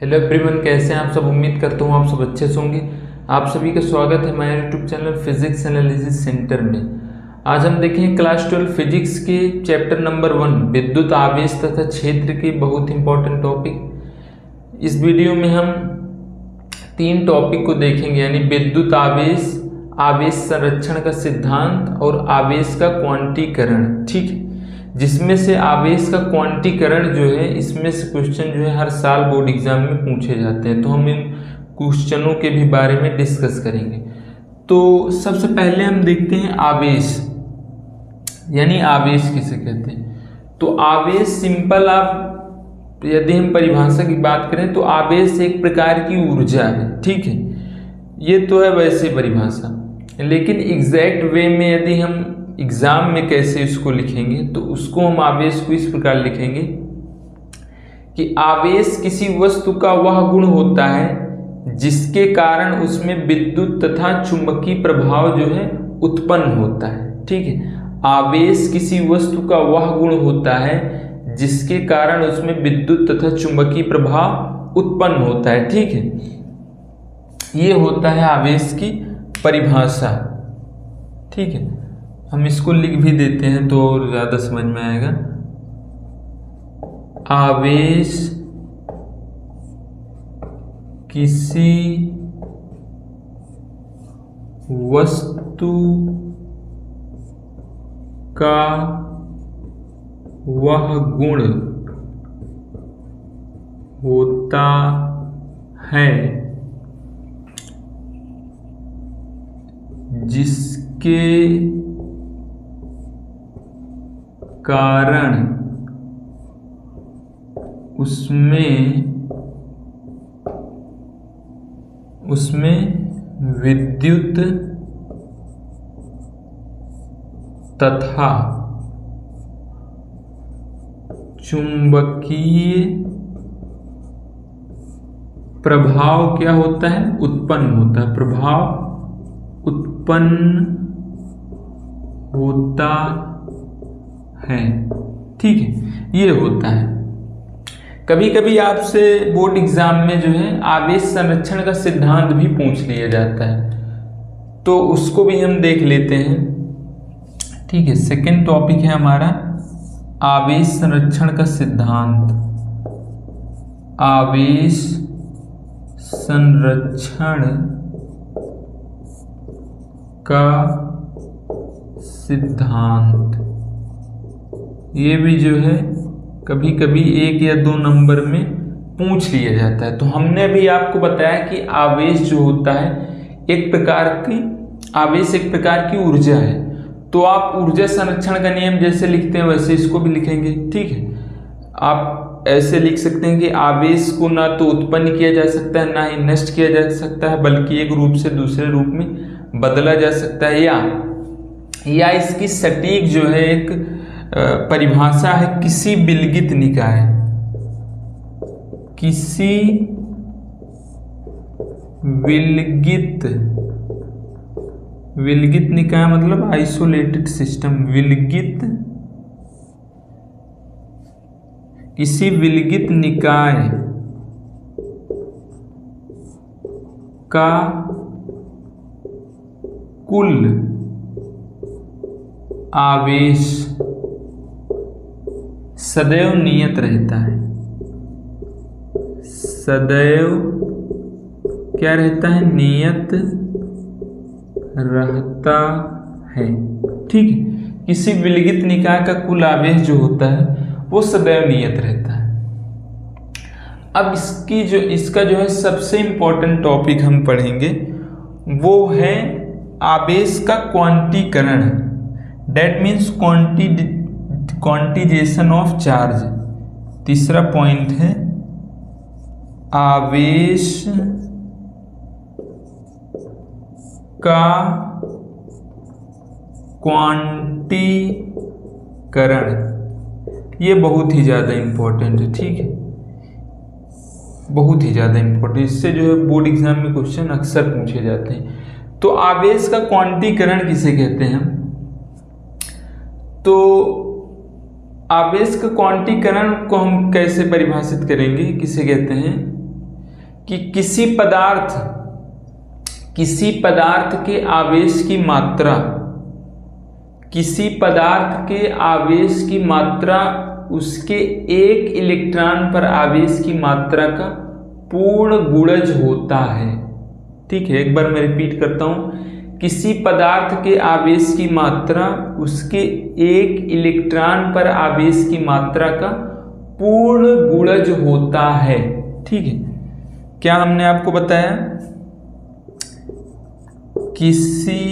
Hello everyone, कैसे हैं आप सब। उम्मीद करता हूँ आप सब अच्छे से होंगे। आप सभी का स्वागत है हमारे YouTube channel physics analysis centre में। आज हम देखेंगे क्लास 12 फिजिक्स के चैप्टर नंबर 1 विद्युत आवेश तथा क्षेत्र के बहुत इंपॉर्टेंट टॉपिक। इस वीडियो में हम 3 टॉपिक को देखेंगे, यानी विद्युत आवेश, आवेश संरक्षण का सिद्धांत और आवेश का क्वांटीकरण। ठीक है, जिसमें से आवेश का क्वांटीकरण जो है, इसमें से क्वेश्चन जो है हर साल बोर्ड एग्जाम में पूछे जाते हैं, तो हम इन क्वेश्चनों के भी बारे में डिस्कस करेंगे। तो सबसे पहले हम देखते हैं आवेश, यानी आवेश किसे कहते हैं। तो आवेश सिंपल, आप यदि हम परिभाषा की बात करें तो आवेश एक प्रकार की ऊर्जा है। ठीक है, ये तो है वैसे परिभाषा, लेकिन एग्जैक्ट वे में यदि हम एग्जाम में कैसे इसको लिखेंगे तो उसको हम आवेश को इस प्रकार लिखेंगे कि आवेश किसी वस्तु का वह गुण होता है जिसके कारण उसमें विद्युत तथा चुंबकीय प्रभाव जो है उत्पन्न होता है। ठीक है, आवेश किसी वस्तु का वह गुण होता है जिसके कारण उसमें विद्युत तथा चुंबकीय प्रभाव उत्पन्न होता है। ठीक है, ये होता है आवेश की परिभाषा। ठीक है, हम इसको लिख भी देते हैं तो और ज्यादा समझ में आएगा। आवेश किसी वस्तु का वह गुण होता है जिसके कारण उसमें विद्युत तथा चुंबकीय प्रभाव क्या होता है, उत्पन्न होता है, प्रभाव उत्पन्न होता है। ठीक है, ये होता है। कभी कभी आपसे बोर्ड एग्जाम में जो है आवेश संरक्षण का सिद्धांत भी पूछ लिया जाता है, तो उसको भी हम देख लेते हैं। ठीक है, सेकंड टॉपिक है हमारा आवेश संरक्षण का सिद्धांत। आवेश संरक्षण का सिद्धांत, ये भी जो है कभी कभी 1 या 2 नंबर में पूछ लिया जाता है। तो हमने भी आपको बताया कि आवेश जो होता है आवेश एक प्रकार की ऊर्जा है। तो आप ऊर्जा संरक्षण का नियम जैसे लिखते हैं वैसे इसको भी लिखेंगे। ठीक है, आप ऐसे लिख सकते हैं कि आवेश को ना तो उत्पन्न किया जा सकता है, ना ही नष्ट किया जा सकता है, बल्कि एक रूप से दूसरे रूप में बदला जा सकता है, या इसकी सटीक जो है एक परिभाषा है किसी विलगित निकाय। किसी विलगित निकाय मतलब आइसोलेटेड सिस्टम। किसी विलगित निकाय का कुल आवेश सदैव नियत रहता है। सदैव क्या रहता है, नियत रहता है। ठीक है, किसी विलगित निकाय का कुल आवेश जो होता है वो सदैव नियत रहता है। अब इसका जो है सबसे इंपॉर्टेंट टॉपिक हम पढ़ेंगे वो है आवेश का क्वांटीकरण। That means quantization of charge. तीसरा पॉइंट है आवेश का क्वांटीकरण। ये बहुत ही ज्यादा इंपॉर्टेंट है। ठीक है, बहुत ही ज्यादा इंपॉर्टेंट, इससे जो है बोर्ड एग्जाम में क्वेश्चन अक्सर पूछे जाते हैं। तो आवेश का क्वांटीकरण किसे कहते हैं? तो आवेश का क्वांटीकरण को हम कैसे परिभाषित करेंगे, किसे कहते हैं? कि किसी पदार्थ के आवेश की मात्रा, किसी पदार्थ के आवेश की मात्रा उसके एक इलेक्ट्रॉन पर आवेश की मात्रा का पूर्ण गुणज होता है। ठीक है, एक बार मैं रिपीट करता हूं, किसी पदार्थ के आवेश की मात्रा उसके एक इलेक्ट्रॉन पर आवेश की मात्रा का पूर्ण गुणज होता है। ठीक है, क्या हमने आपको बताया, किसी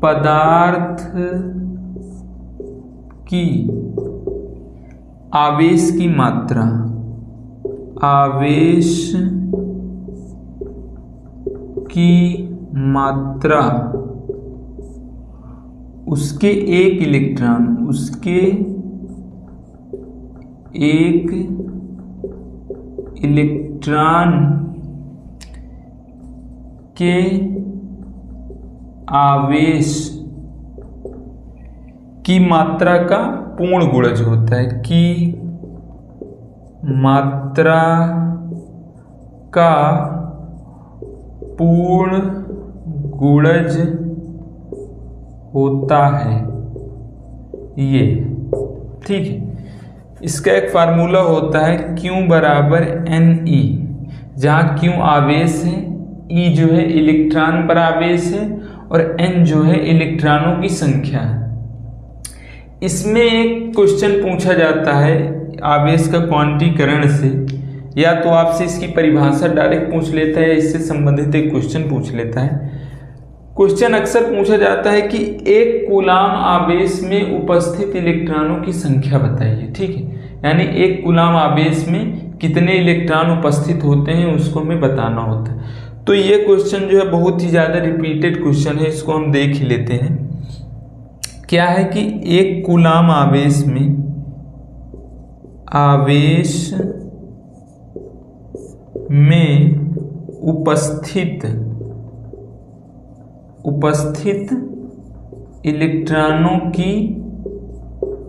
पदार्थ की आवेश की मात्रा, आवेश की मात्रा उसके एक इलेक्ट्रॉन, उसके एक इलेक्ट्रॉन के आवेश की मात्रा का पूर्ण गुणज होता है, की मात्रा का पूर्ण गुणज होता है ये। ठीक है, इसका एक फार्मूला होता है Q बराबर NE, जहाँ Q आवेश है, E जो है इलेक्ट्रॉन पर आवेश है और N जो है इलेक्ट्रॉनों की संख्या है। इसमें एक क्वेश्चन पूछा जाता है आवेश का क्वांटीकरण से, या तो आपसे इसकी परिभाषा डायरेक्ट पूछ लेता है या इससे संबंधित एक क्वेश्चन पूछ लेता है। क्वेश्चन अक्सर पूछा जाता है कि एक कूलाम आवेश में उपस्थित इलेक्ट्रॉनों की संख्या बताइए। ठीक है, यानी एक कूलाम आवेश में कितने इलेक्ट्रॉन उपस्थित होते हैं उसको हमें बताना होता है। तो ये क्वेश्चन जो है बहुत ही ज़्यादा रिपीटेड क्वेश्चन है, इसको हम देख ही लेते हैं। क्या है कि एक कूलाम आवेश में उपस्थित इलेक्ट्रॉनों की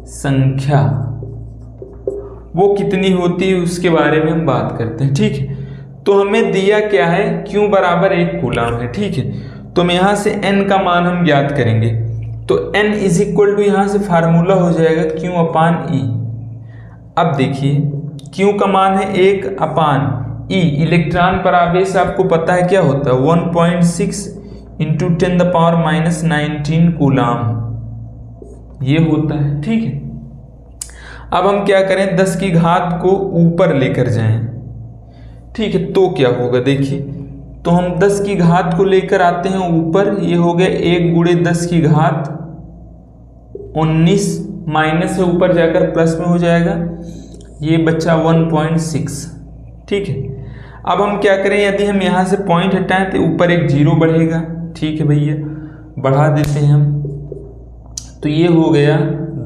संख्या वो कितनी होती है उसके बारे में हम बात करते हैं। ठीक है, तो हमें दिया क्या है, Q बराबर एक कूलाम है। ठीक है, तो हम यहाँ से N का मान हम ज्ञात करेंगे, तो N इज इक्वल टू यहाँ से फार्मूला हो जाएगा Q अपान E। अब देखिए Q का मान है 1 अपान E, इलेक्ट्रॉन पर आवेश आपको पता है क्या होता है, 1.6 इंटू 10⁻⁻19 कूलाम ये होता है। ठीक है, अब हम क्या करें, 10 की घात को ऊपर लेकर जाएं। ठीक है, तो क्या होगा, देखिए तो हम 10 की घात को लेकर आते हैं ऊपर, ये हो गया 1 गुणे 10 की घात 19, माइनस से ऊपर जाकर प्लस में हो जाएगा, ये बच्चा 1.6। ठीक है, अब हम क्या करें, यदि हम यहाँ से पॉइंट हटाएं तो ऊपर एक 0 बढ़ेगा। ठीक है भैया, बढ़ा देते हैं हम, तो ये हो गया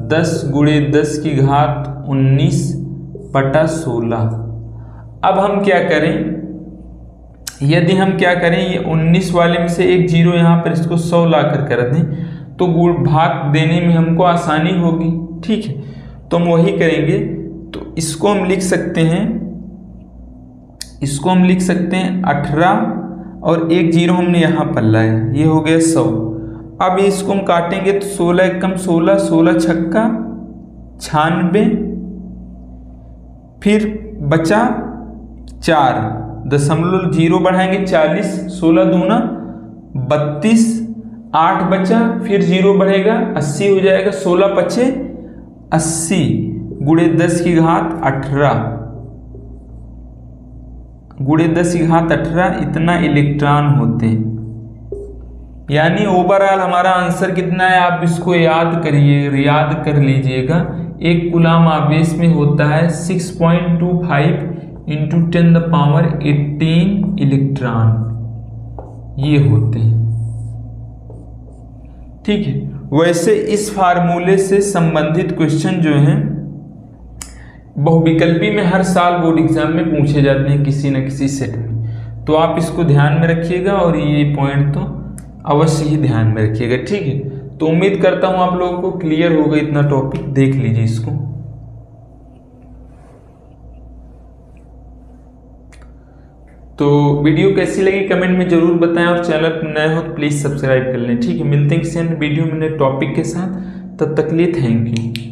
10 गुणे 10 की घात 19/16। अब हम क्या करें, यदि हम क्या करें, ये 19 वाले में से एक 0 यहाँ पर इसको 100 ला कर दें तो भाग देने में हमको आसानी होगी। ठीक है, तो हम वही करेंगे, तो इसको हम लिख सकते हैं, 18 और एक 0 हमने यहाँ पर लाया, ये हो गया 100। अब इसको हम काटेंगे तो 16 एकम 16, 16 छक्का 96, फिर बचा 4, 0.0 बढ़ाएंगे 40, 16 दूना 32, 8 बचा, फिर 0 बढ़ेगा 80 हो जाएगा, 16 पचे 80 गुणे 10 की घात 18 गुणे 10 की घात 18 इतना इलेक्ट्रॉन होते हैं। यानी ओवरऑल हमारा आंसर कितना है, आप इसको याद कर लीजिएगा। एक कूलाम आवेश में होता है 6.25 इंटू 10⁻18 इलेक्ट्रॉन ये होते हैं। ठीक है, वैसे इस फार्मूले से संबंधित क्वेश्चन जो हैं बहुविकल्पी में हर साल बोर्ड एग्जाम में पूछे जाते हैं किसी न किसी सेट में, तो आप इसको ध्यान में रखिएगा और ये पॉइंट तो अवश्य ही ध्यान में रखिएगा। ठीक है, तो उम्मीद करता हूं आप लोगों को क्लियर होगा इतना टॉपिक, देख लीजिए इसको। तो वीडियो कैसी लगी कमेंट में जरूर बताएं और चैनल पर नए हो तो प्लीज़ सब्सक्राइब कर लें। ठीक है, मिलते हैं किसी अन्य वीडियो में नए टॉपिक के साथ, तब तक के लिए थैंक यू।